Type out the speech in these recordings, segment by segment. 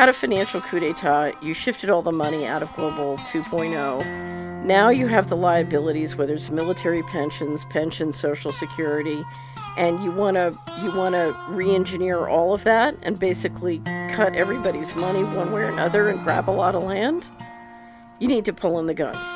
had a financial coup d'etat. You shifted all the money out of Global 2.0. Now you have the liabilities, whether it's military pensions, Social Security, and you want to re-engineer all of that and basically cut everybody's money one way or another and grab a lot of land. You need to pull in the guns.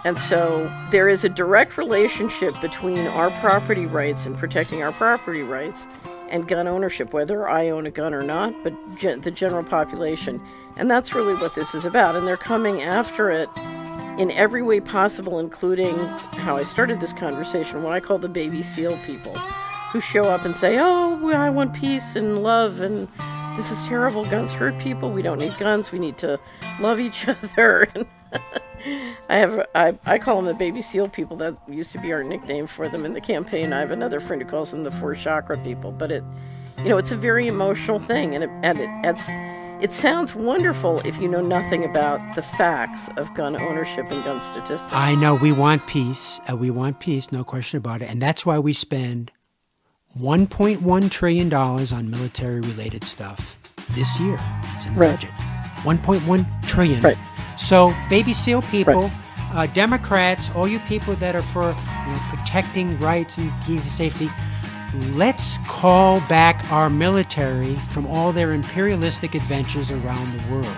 And so there is a direct relationship between our property rights and protecting our property rights and gun ownership, whether I own a gun or not, but the general population. And that's really what this is about. And they're coming after it in every way possible, including how I started this conversation, what I call the baby seal people, who show up and say, oh, I want peace and love, and this is terrible. Guns hurt people. We don't need guns. We need to love each other. I call them the baby seal people. That used to be our nickname for them in the campaign. I have another friend who calls them the four chakra people. But it's a very emotional thing, and it sounds wonderful if you know nothing about the facts of gun ownership and gun statistics. I know we want peace. No question about it. And that's why we spend $1.1 trillion on military-related stuff this year. It's in the budget. $1.1 trillion. Right. So, baby seal people, Democrats, all you people that are for protecting rights and keeping safety, let's call back our military from all their imperialistic adventures around the world.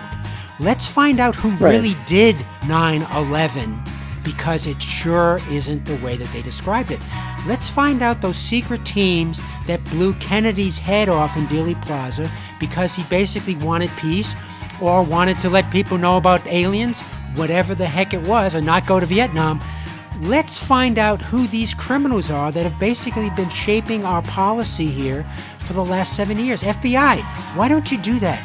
Let's find out who really did 9/11, because it sure isn't the way that they described it. Let's find out those secret teams that blew Kennedy's head off in Dealey Plaza because he basically wanted peace or wanted to let people know about aliens, whatever the heck it was, or not go to Vietnam. Let's find out who these criminals are that have basically been shaping our policy here for the last 7 years. FBI, why don't you do that?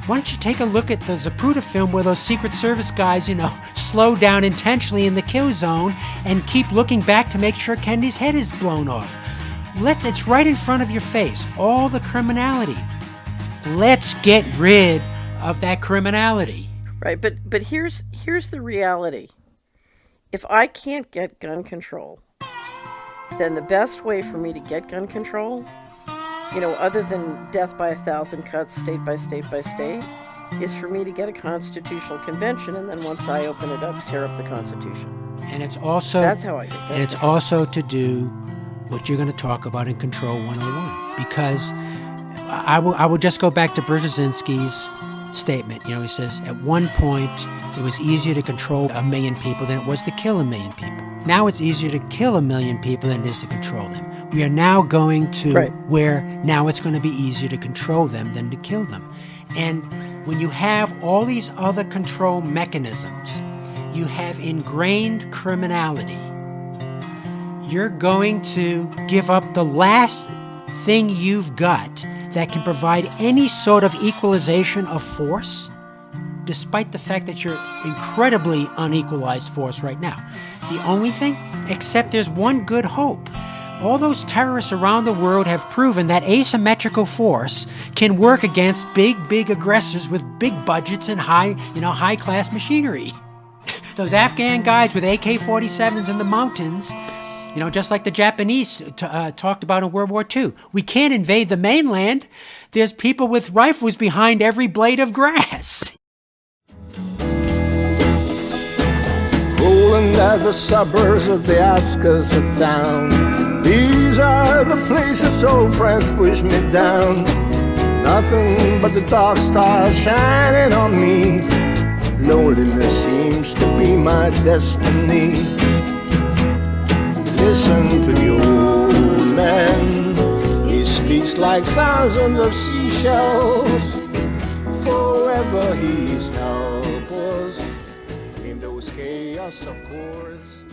Why don't you take a look at the Zapruder film where those Secret Service guys, slow down intentionally in the kill zone and keep looking back to make sure Kennedy's head is blown off. It's right in front of your face, all the criminality. Let's get rid of that criminality. Right, but here's the reality. If I can't get gun control, then the best way for me to get gun control, other than death by 1,000 cuts, state by state by state, is for me to get a constitutional convention, and then once I open it up, tear up the Constitution. And it's also that's how I get gun And it's control. also to do what you're going to talk about in Control 101, because I will just go back to Brzezinski's statement. He says, at one point, it was easier to control 1 million people than it was to kill 1 million people. Now it's easier to kill 1 million people than it is to control them. We are now going to where now it's going to be easier to control them than to kill them. And when you have all these other control mechanisms, you have ingrained criminality. You're going to give up the last thing you've got that can provide any sort of equalization of force, despite the fact that you're incredibly unequalized force right now. The only thing, except there's one good hope. All those terrorists around the world have proven that asymmetrical force can work against big aggressors with big budgets and high-class machinery. Those Afghan guys with AK-47s in the mountains, just like the Japanese talked about in World War II. We can't invade the mainland. There's people with rifles behind every blade of grass. Rolling at the suburbs of the outskirts of town. These are the places old friends push me down. Nothing but the dark stars shining on me. Loneliness seems to be my destiny. Listen to the old man. He speaks like thousands of seashells. Forever he's helpless in those chaos of course.